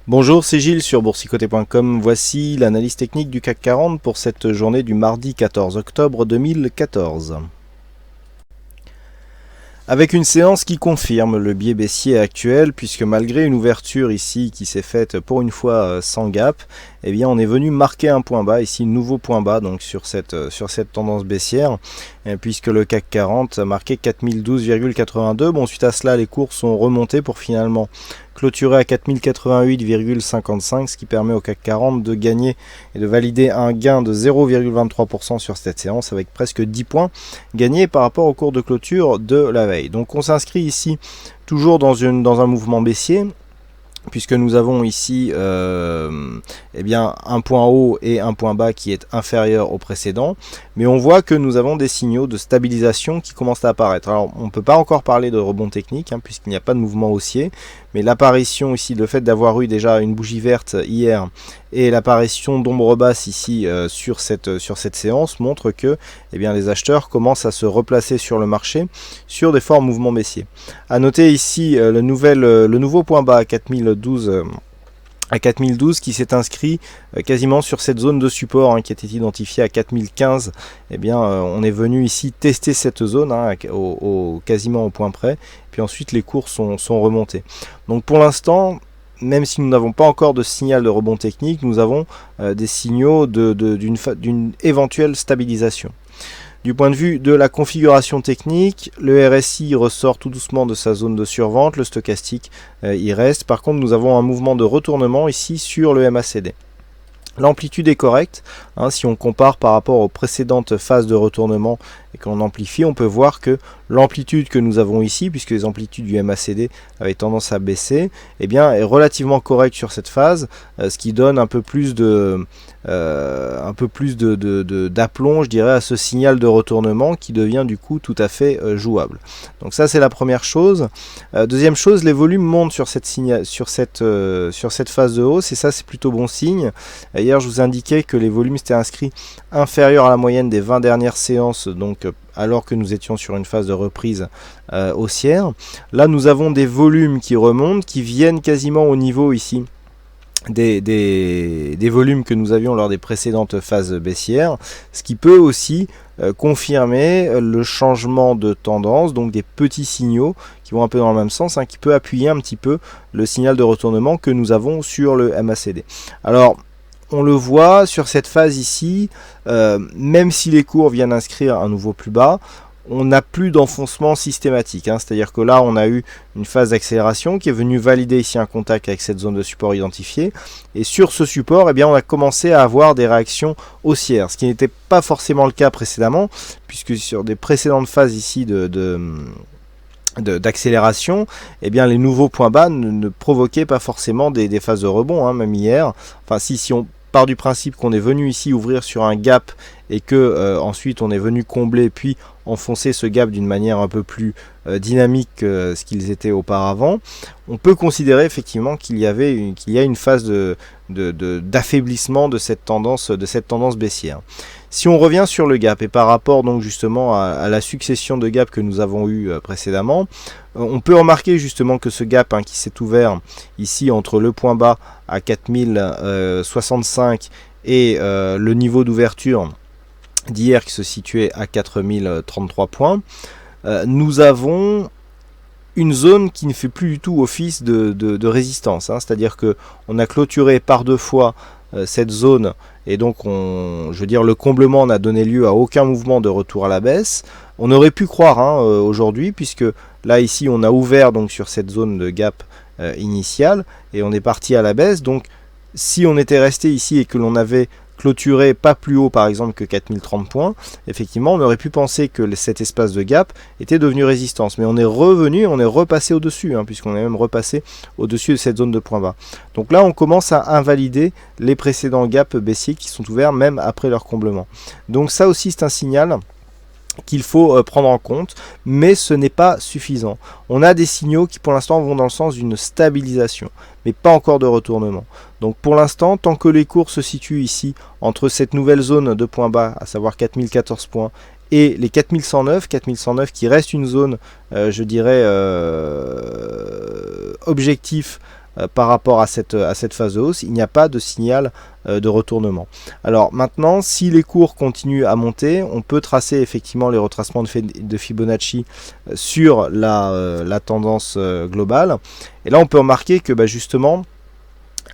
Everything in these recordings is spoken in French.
Bonjour, c'est Gilles sur boursicoté.com. Voici l'analyse technique du CAC 40 pour cette journée du mardi 14 octobre 2014. Avec une séance qui confirme le biais baissier actuel, puisque malgré une ouverture ici qui s'est faite pour une fois sans gap, eh bien on est venu marquer un point bas, ici nouveau point bas donc sur cette tendance baissière, puisque le CAC 40 a marqué 4012,82. Bon, suite à cela, les cours sont remontés pour finalement clôturer à 4088,55, ce qui permet au CAC 40 de gagner et de valider un gain de 0,23% sur cette séance, avec presque 10 points gagnés par rapport au cours de clôture de la veille. Donc on s'inscrit ici toujours dans un mouvement baissier, puisque nous avons ici eh bien, un point haut et un point bas qui est inférieur au précédent, mais on voit que nous avons des signaux de stabilisation qui commencent à apparaître. Alors on ne peut pas encore parler de rebond technique, puisqu'il n'y a pas de mouvement haussier, mais l'apparition ici, le fait d'avoir eu déjà une bougie verte hier et l'apparition d'ombre basse ici sur cette séance montre que eh bien, les acheteurs commencent à se replacer sur le marché sur des forts mouvements baissiers. A noter ici le nouveau point bas à 4012 qui s'est inscrit quasiment sur cette zone de support qui était identifiée à 4015. Eh bien, on est venu ici tester cette zone quasiment au point près, puis ensuite les cours sont remontés. Donc pour l'instant, même si nous n'avons pas encore de signal de rebond technique, nous avons des signaux d'une éventuelle stabilisation. Du point de vue de la configuration technique, le RSI ressort tout doucement de sa zone de survente, le stochastique y reste. Par contre, nous avons un mouvement de retournement ici sur le MACD. L'amplitude est correcte, si on compare par rapport aux précédentes phases de retournement et qu'on amplifie, on peut voir que l'amplitude que nous avons ici, puisque les amplitudes du MACD avaient tendance à baisser, eh bien, est relativement correcte sur cette phase, ce qui donne un peu plus d'aplomb, je dirais, à ce signal de retournement qui devient du coup tout à fait jouable. Donc ça, c'est la première chose. Deuxième chose, les volumes montent sur cette phase de hausse, et ça, c'est plutôt bon signe. Hier, je vous indiquais que les volumes s'étaient inscrits inférieurs à la moyenne des 20 dernières séances, donc alors que nous étions sur une phase de reprise haussière. Là, nous avons des volumes qui remontent, qui viennent quasiment au niveau ici des volumes que nous avions lors des précédentes phases baissières, ce qui peut aussi confirmer le changement de tendance, donc des petits signaux qui vont un peu dans le même sens, qui peut appuyer un petit peu le signal de retournement que nous avons sur le MACD. Alors, on le voit sur cette phase ici, même si les cours viennent inscrire un nouveau plus bas, on n'a plus d'enfoncement systématique. C'est-à-dire que là, on a eu une phase d'accélération qui est venue valider ici un contact avec cette zone de support identifiée. Et sur ce support, eh bien, on a commencé à avoir des réactions haussières, ce qui n'était pas forcément le cas précédemment, puisque sur des précédentes phases ici d'accélération, eh bien, les nouveaux points bas ne provoquaient pas forcément des phases de rebond, même hier. Enfin, si on part du principe qu'on est venu ici ouvrir sur un gap et que ensuite on est venu combler puis enfoncer ce gap d'une manière un peu plus dynamique que ce qu'ils étaient auparavant, on peut considérer effectivement qu'il y a une phase d'affaiblissement de cette tendance baissière. Si on revient sur le gap et par rapport donc justement à la succession de gaps que nous avons eu précédemment, on peut remarquer justement que ce gap qui s'est ouvert ici entre le point bas à 4065 et le niveau d'ouverture d'hier qui se situait à 4033 points, nous avons une zone qui ne fait plus du tout office de résistance, c'est-à-dire que on a clôturé par deux fois cette zone et donc le comblement n'a donné lieu à aucun mouvement de retour à la baisse. On aurait pu croire aujourd'hui, puisque là ici on a ouvert donc sur cette zone de gap initiale et on est parti à la baisse. Donc si on était resté ici et que l'on avait clôturé pas plus haut par exemple que 4030 points, effectivement on aurait pu penser que cet espace de gap était devenu résistance, mais on est repassé au-dessus, puisqu'on est même repassé au-dessus de cette zone de point bas. Donc là on commence à invalider les précédents gaps baissiers qui sont ouverts même après leur comblement. Donc ça aussi c'est un signal qu'il faut prendre en compte, mais ce n'est pas suffisant. On a des signaux qui pour l'instant vont dans le sens d'une stabilisation, mais pas encore de retournement. Donc pour l'instant, tant que les cours se situent ici entre cette nouvelle zone de points bas, à savoir 4014 points, et les 4109 qui reste une zone, objectif par rapport à cette phase de hausse, il n'y a pas de signal de retournement. Alors maintenant, si les cours continuent à monter, on peut tracer effectivement les retracements de Fibonacci sur la tendance globale. Et là, on peut remarquer que justement,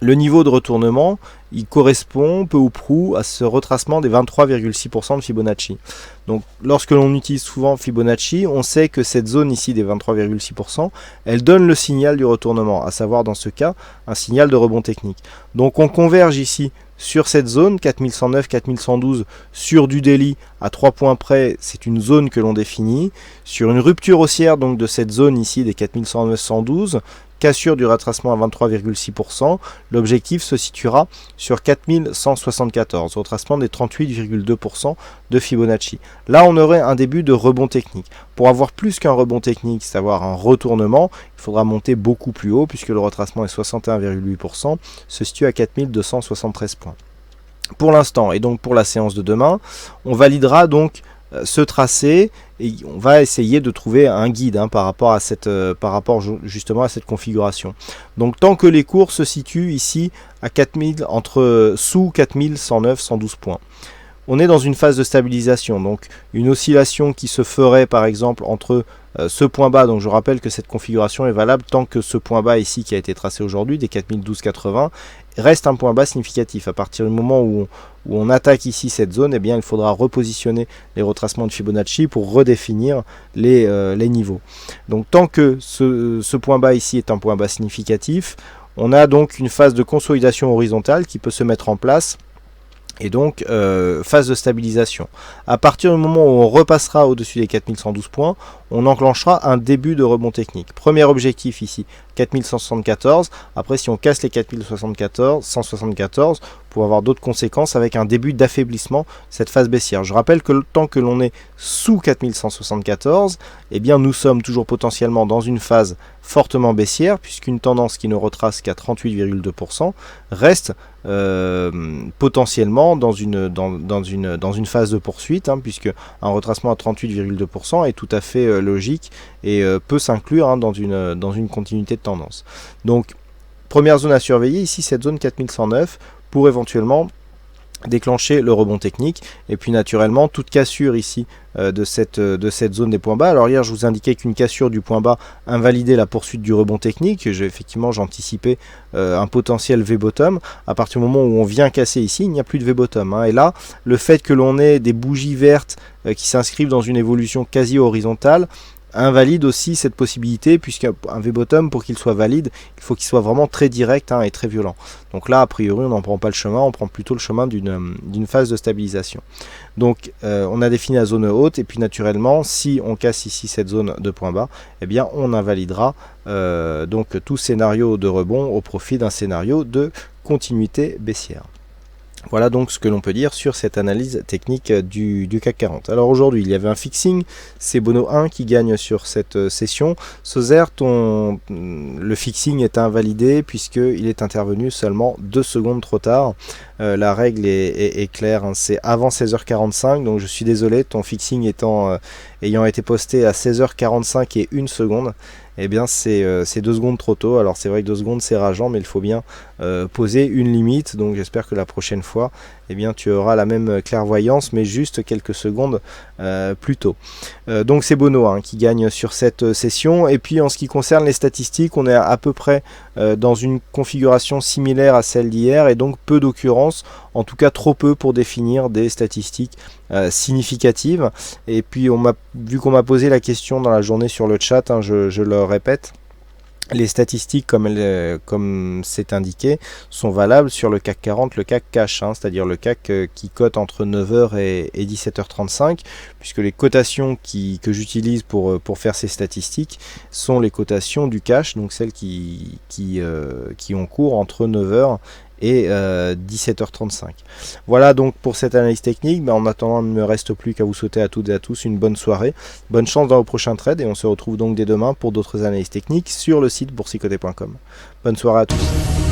le niveau de retournement, il correspond peu ou prou à ce retracement des 23,6% de Fibonacci. Donc lorsque l'on utilise souvent Fibonacci, on sait que cette zone ici des 23,6%, elle donne le signal du retournement, à savoir dans ce cas, un signal de rebond technique. Donc on converge ici sur cette zone, 4109, 4112, sur du daily à 3 points près, c'est une zone que l'on définit. Sur une rupture haussière donc de cette zone ici des 4109, 112, cassure du retracement à 23,6%, l'objectif se situera sur 4174, retracement des 38,2% de Fibonacci. Là, on aurait un début de rebond technique. Pour avoir plus qu'un rebond technique, c'est à dire un retournement, il faudra monter beaucoup plus haut, puisque le retracement est 61,8%, se situe à 4273 points. Pour l'instant, et donc pour la séance de demain, on validera donc ce tracé et on va essayer de trouver un guide par rapport justement à cette configuration. Donc tant que les cours se situent ici à 4000, sous 4109, 112 points. On est dans une phase de stabilisation, donc une oscillation qui se ferait par exemple entre ce point bas, donc je rappelle que cette configuration est valable tant que ce point bas ici qui a été tracé aujourd'hui, des 4012,80, reste un point bas significatif. À partir du moment où on attaque ici cette zone, eh bien, il faudra repositionner les retracements de Fibonacci pour redéfinir les niveaux. Donc tant que ce point bas ici est un point bas significatif, on a donc une phase de consolidation horizontale qui peut se mettre en place. Et donc, phase de stabilisation. À partir du moment où on repassera au-dessus des 4112 points, on enclenchera un début de rebond technique. Premier objectif ici, 4174. Après, si on casse les 4174, pour avoir d'autres conséquences avec un début d'affaiblissement de cette phase baissière. Je rappelle que le temps que l'on est sous 4174, eh bien, nous sommes toujours potentiellement dans une phase fortement baissière, puisqu'une tendance qui ne retrace qu'à 38,2% reste potentiellement dans une phase de poursuite, puisque un retracement à 38,2% est tout à fait logique et peut s'inclure dans une continuité de tendance. Donc, première zone à surveiller, ici cette zone 4109, pour éventuellement déclencher le rebond technique. Et puis naturellement, toute cassure ici de cette zone des points bas. Alors hier, je vous indiquais qu'une cassure du point bas invalidait la poursuite du rebond technique. Effectivement, j'anticipais un potentiel V-bottom. À partir du moment où on vient casser ici, il n'y a plus de V-bottom. Et là, le fait que l'on ait des bougies vertes qui s'inscrivent dans une évolution quasi horizontale, invalide aussi cette possibilité, puisqu'un V-bottom, pour qu'il soit valide, il faut qu'il soit vraiment très direct et très violent. Donc là, a priori, on n'en prend pas le chemin, on prend plutôt le chemin d'une phase de stabilisation. Donc on a défini la zone haute, et puis naturellement, si on casse ici cette zone de point bas, eh bien on invalidera donc tout scénario de rebond au profit d'un scénario de continuité baissière. Voilà donc ce que l'on peut dire sur cette analyse technique du CAC 40. Alors aujourd'hui, il y avait un fixing, c'est Bono 1 qui gagne sur cette session. Sozer, le fixing est invalidé puisqu'il est intervenu seulement 2 secondes trop tard. La règle est claire, c'est avant 16h45, donc je suis désolé, ton fixing ayant été posté à 16h45 et 1 seconde, eh bien c'est 2 secondes trop tôt. Alors c'est vrai que 2 secondes c'est rageant, mais il faut bien poser une limite, donc j'espère que la prochaine fois, eh bien tu auras la même clairvoyance, mais juste quelques secondes plus tôt. Donc c'est Bono qui gagne sur cette session. Et puis en ce qui concerne les statistiques, on est à peu près dans une configuration similaire à celle d'hier, et donc peu d'occurrences, en tout cas trop peu pour définir des statistiques significatives. Et puis vu qu'on m'a posé la question dans la journée sur le chat, je le répète, les statistiques comme c'est indiqué sont valables sur le CAC 40, le CAC cash, c'est-à-dire le CAC qui cote entre 9h et 17h35, puisque les cotations que j'utilise pour faire ces statistiques sont les cotations du cash, donc celles qui ont cours entre 9h et 17h35. Voilà donc pour cette analyse technique. En attendant, il ne me reste plus qu'à vous souhaiter à toutes et à tous une bonne soirée, bonne chance dans vos prochains trades, et on se retrouve donc dès demain pour d'autres analyses techniques sur le site boursicoté.com. Bonne soirée à tous.